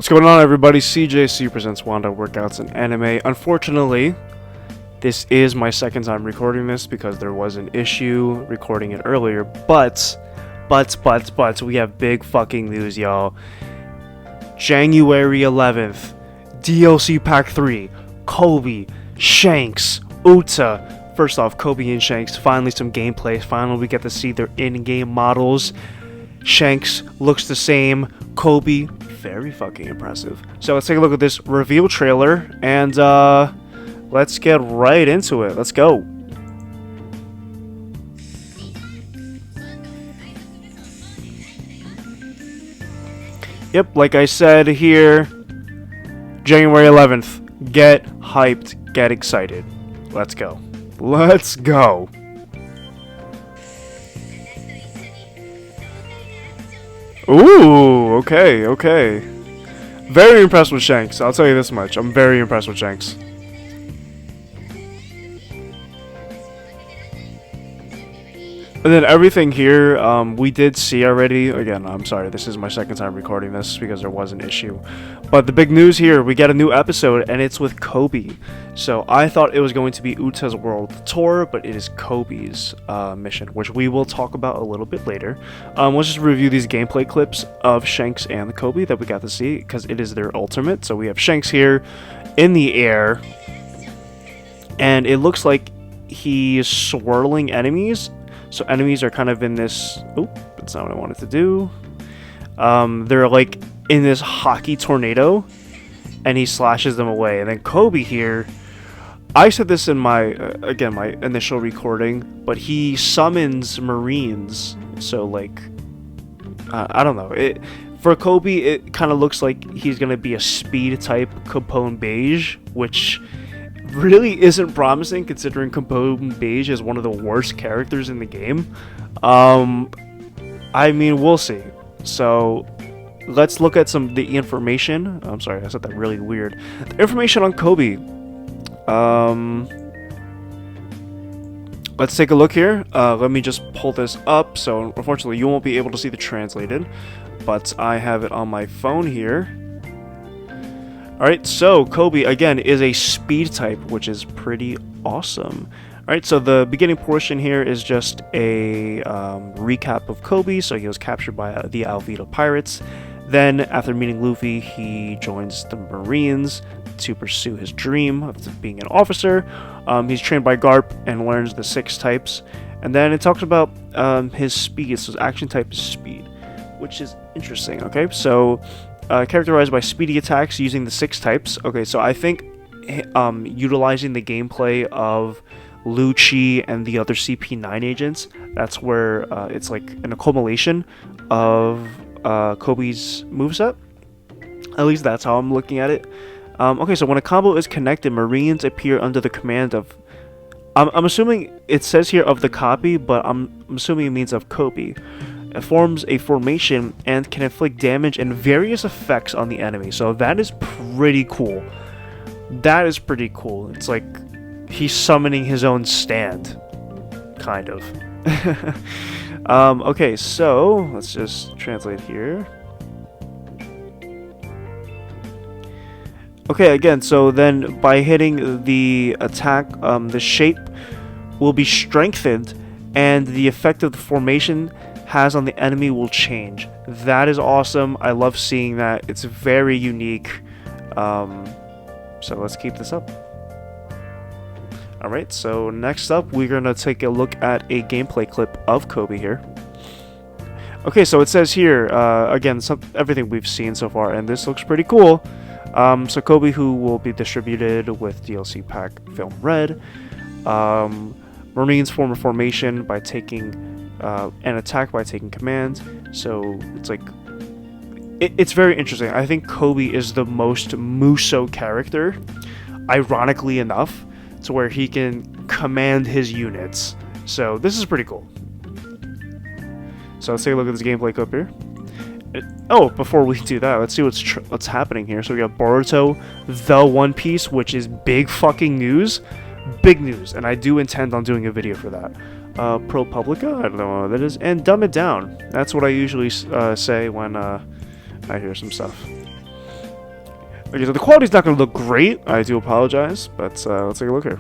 What's going on, everybody? CJC presents WandA Workouts and Anime. Unfortunately, this is my second time recording this because there was an issue recording it earlier, but we have big fucking news, y'all. January 11th, DLC Pack 3, Koby, Shanks, Uta. First off, Koby and Shanks, finally some gameplay. Finally, we get to see their in-game models. Shanks looks the same. Koby, very fucking impressive. So let's take a look at this reveal trailer and let's get right into it. Let's go. Yep, like I said here, January 11th. Get hyped, get excited. Let's go. Let's go. Ooh, okay. Very impressed with Shanks. I'll tell you this much. I'm very impressed with Shanks. And then everything here, we did see already. Again, I'm sorry, this is my second time recording this because there was an issue. But the big news here, we get a new episode, and it's with Koby. So I thought it was going to be Uta's World Tour, but it is Koby's mission, which we will talk about a little bit later. Let's just review these gameplay clips of Shanks and Koby that we got to see, because it is their ultimate. So we have Shanks here in the air, and it looks like he's swirling enemies. So enemies are kind of in this... Oh, that's not what I wanted to do. They're like in this hockey tornado, and he slashes them away. And then Koby here, I said this in my, again, my initial recording, but he summons Marines. So like, I don't know. For Koby, it kind of looks like he's going to be a speed type Capone Beige, which really isn't promising considering Capone Beige is one of the worst characters in the game. I mean, we'll see. So let's look at the information. I'm sorry, I said that really weird. The information on Koby. Let's take a look here. Let me just pull this up. So unfortunately you won't be able to see the translated, but I have it on my phone here. Alright, so Koby, again, is a speed type, which is pretty awesome. Alright, so the beginning portion here is just a recap of Koby. So he was captured by the Alvida pirates. Then, after meeting Luffy, he joins the Marines to pursue his dream of being an officer. He's trained by Garp and learns the 6 types. And then it talks about his speed. So his action type is speed, which is interesting. Okay, so... characterized by speedy attacks using the 6 types. Okay, so I think utilizing the gameplay of Lucci and the other CP9 agents, that's where it's like an accumulation of Koby's moveset. At least that's how I'm looking at it. Okay, so when a combo is connected, Marines appear under the command of... I'm assuming it says here of the copy, but I'm assuming it means of Koby. It forms a formation and can inflict damage and various effects on the enemy. So that is pretty cool. That is pretty cool. It's like he's summoning his own stand, kind of. Okay, so let's just translate here. Okay, again, so then by hitting the attack, the shape will be strengthened, and the effect of the formation has on the enemy will change. That is awesome. I love seeing that. It's very unique. So let's keep this up. Alright, so next up we're gonna take a look at a gameplay clip of Koby here. Okay, so it says here, again, everything we've seen so far, and this looks pretty cool. So Koby, who will be distributed with DLC Pack Film Red. Marines form a formation by taking and attack by taking command. So it's like it's very interesting. I think Koby is the most Muso character, ironically enough, to where he can command his units. So this is pretty cool. So let's take a look at this gameplay clip here. Oh, before we do that, let's see what's happening here. So we got Boruto, the One Piece, which is big fucking news. Big news, and I do intend on doing a video for that. ProPublica, I don't know what that is, and Dumb It Down. That's what I usually say when I hear some stuff. Okay, so the quality's not going to look great. I do apologize, but let's take a look here.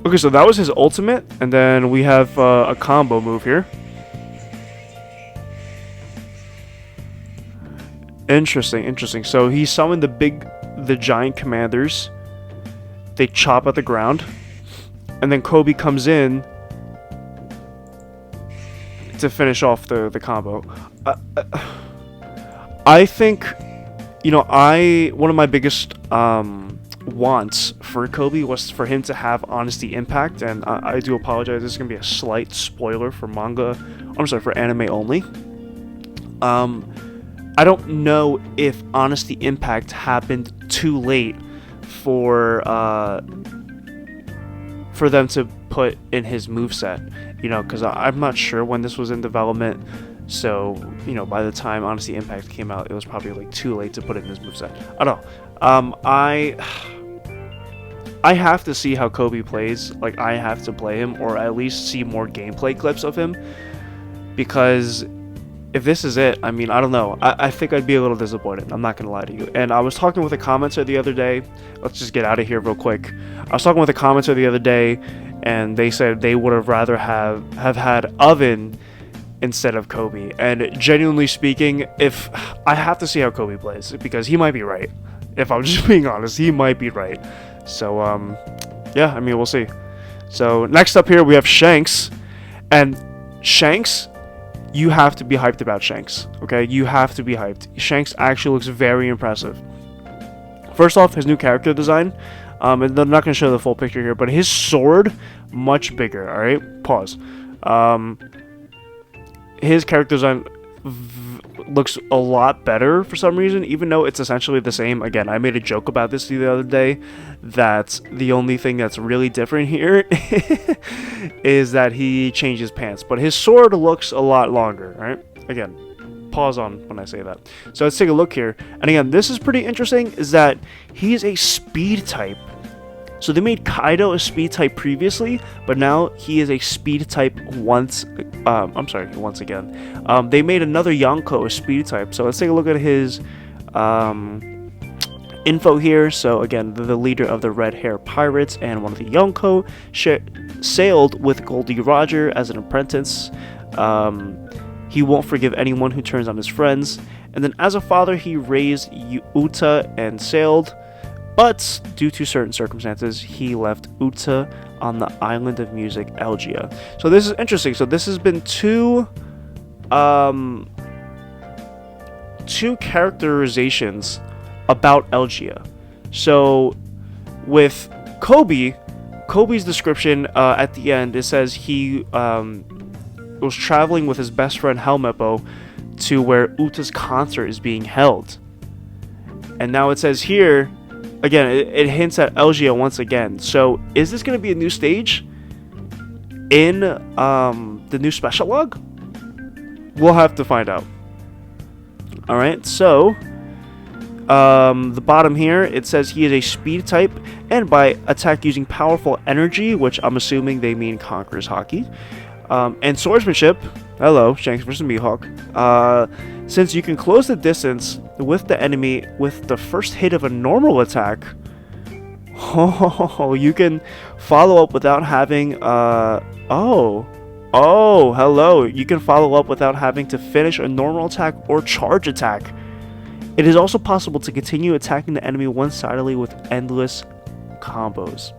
Okay, so that was his ultimate, and then we have a combo move here. Interesting, interesting. So he summoned the giant commanders. They chop at the ground, and then Koby comes in to finish off the combo. I think, you know, one of my biggest wants for Koby was for him to have Honesty Impact, and I do apologize. This is gonna be a slight spoiler for manga. I'm sorry, for anime only. I don't know if Honesty Impact happened too late for them to put in his moveset, you know, because I'm not sure when this was in development. So, you know, by the time Honesty Impact came out, it was probably like too late to put it in his moveset. I don't know. I have to see how Koby plays. Like, I have to play him, or at least see more gameplay clips of him, because if this is it, I mean, I don't know. I think I'd be a little disappointed. I'm not gonna lie to you. And I was talking with a commenter the other day. Let's just get out of here real quick. I was talking with a commenter the other day, and they said they would have rather have had Oven instead of Koby. And genuinely speaking, if I have to see how Koby plays, because he might be right. If I'm just being honest, he might be right. So yeah, I mean, we'll see. So next up here we have Shanks, and Shanks, you have to be hyped about Shanks. Okay, you have to be hyped. Shanks actually looks very impressive. First off, his new character design. And I'm not going to show the full picture here, but his sword, much bigger. All right, pause. His character design looks a lot better for some reason, even though it's essentially the same. Again, I made a joke about this the other day, that the only thing that's really different here is that he changed his pants, but his sword looks a lot longer. All right, again, pause on when I say that. So let's take a look here. And again, this is pretty interesting, is that he's a speed type. So they made Kaido a speed type previously, but now he is a speed type once again. They made another Yonko a speed type. So let's take a look at his info here. So again, the leader of the Red Hair Pirates and one of the Yonko sailed with Goldie Roger as an apprentice. He won't forgive anyone who turns on his friends. And then as a father, he raised Uta and sailed. But due to certain circumstances, he left Uta on the island of music, Elgia. So this is interesting. So this has been two characterizations about Elgia. So with Koby's description at the end, it says he was traveling with his best friend Helmeppo to where Uta's concert is being held. And now it says here, again, it hints at Elgia once again. So is this going to be a new stage in the new special log? We'll have to find out. Alright, so the bottom here, it says he is a speed type, and by attack using powerful energy, which I'm assuming they mean Conqueror's Hockey, and swordsmanship. Hello, Shanks vs. Mihawk. Since you can close the distance with the enemy with the first hit of a normal attack, you can follow up without having hello. You can follow up without having to finish a normal attack or charge attack. It is also possible to continue attacking the enemy one-sidedly with endless combos.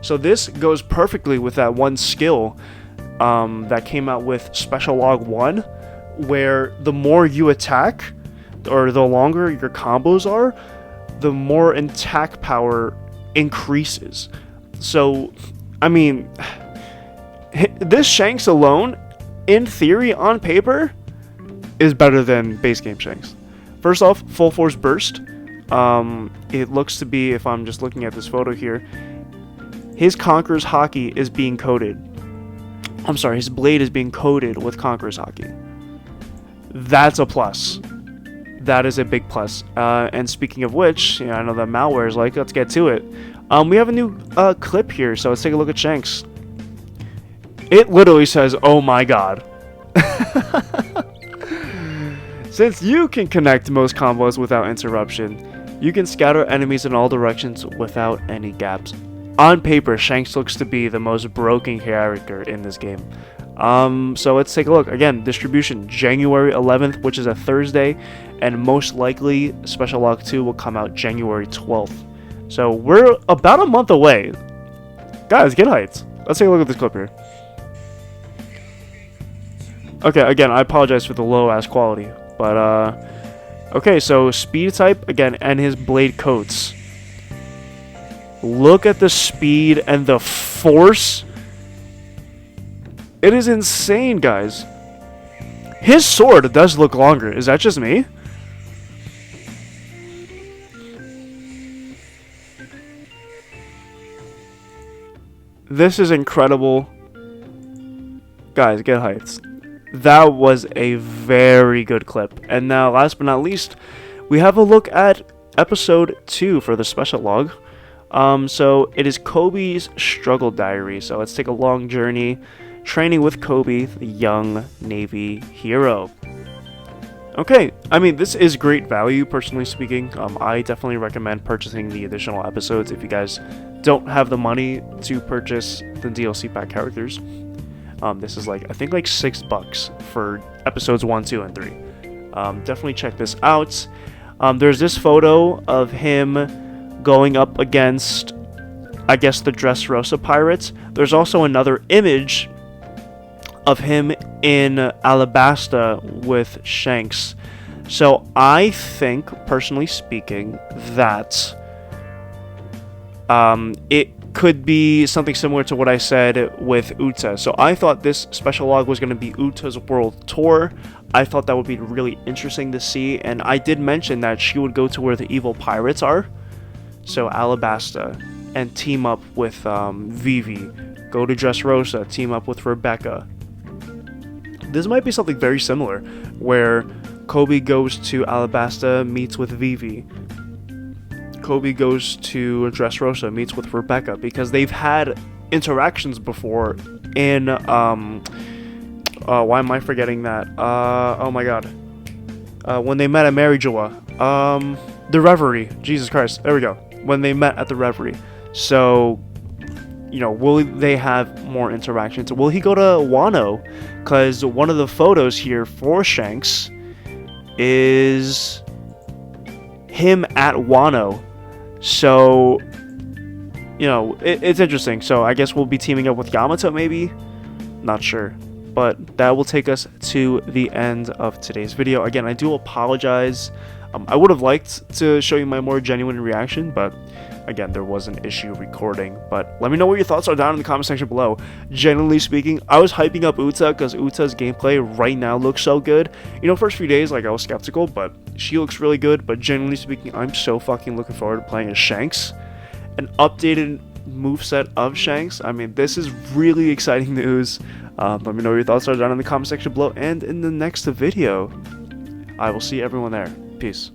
So this goes perfectly with that one skill that came out with Special Log 1, where the more you attack, or the longer your combos are, the more attack power increases. So, I mean, this Shanks alone, in theory, on paper, is better than base game Shanks. First off, full force burst. It looks to be, if I'm just looking at this photo here, his Conqueror's Hockey is being coated. I'm sorry, his blade is being coated with Conqueror's Hockey. That's a plus. That is a big plus. And speaking of which, I know that malware is like, let's get to it. We have a new clip here, so let's take a look at Shanks. It literally says, "Oh my god." Since you can connect most combos without interruption, you can scatter enemies in all directions without any gaps. On paper, Shanks looks to be the most broken character in this game. So let's take a look. Again, distribution January 11th, which is a Thursday, and most likely Special Log 2 will come out January 12th. So we're about a month away. Guys, get hyped. Let's take a look at this clip here. Okay, again, I apologize for the low-ass quality, but, okay, so speed type, again, and his blade coats. Look at the speed and the force. It is insane, guys. His sword does look longer. Is that just me? This is incredible. Guys, get hyped. That was a very good clip. And now, last but not least, we have a look at episode 2 for the special log. So it is Koby's struggle diary. So let's take a long journey training with Koby, the young Navy hero. Okay, I mean, this is great value, personally speaking. I definitely recommend purchasing the additional episodes if you guys don't have the money to purchase the DLC pack characters. This is like, I think like $6 for episodes 1, 2, and 3. Definitely check this out. There's this photo of him going up against, I guess, the Dressrosa pirates. There's also another image of him in Alabasta with Shanks. So I think, personally speaking, that it could be something similar to what I said with Uta. So I thought this special log was going to be Uta's world tour. I thought that would be really interesting to see, and I did mention that she would go to where the evil pirates are, so Alabasta, and team up with Vivi, go to Dressrosa, team up with Rebecca. This might be something very similar, where Koby goes to Alabasta, meets with Vivi. Koby goes to Dressrosa, meets with Rebecca, because they've had interactions before in, why am I forgetting that? Oh my god. When they met at Maryjoa. The Reverie. Jesus Christ. There we go. When they met at the Reverie. So, you know, will they have more interactions? Will he go to Wano? Because one of the photos here for Shanks is him at Wano. So, you know, it's interesting. So I guess we'll be teaming up with Yamato, maybe? Not sure. But that will take us to the end of today's video. Again, I do apologize. I would have liked to show you my more genuine reaction, but again, there was an issue recording. But let me know what your thoughts are down in the comment section below. Generally speaking, I was hyping up Uta because Uta's gameplay right now looks so good. You know, first few days, like, I was skeptical, but she looks really good. But generally speaking, I'm so fucking looking forward to playing as Shanks. An updated moveset of Shanks. I mean, this is really exciting news. Let me know what your thoughts are down in the comment section below. And in the next video, I will see everyone there. Peace.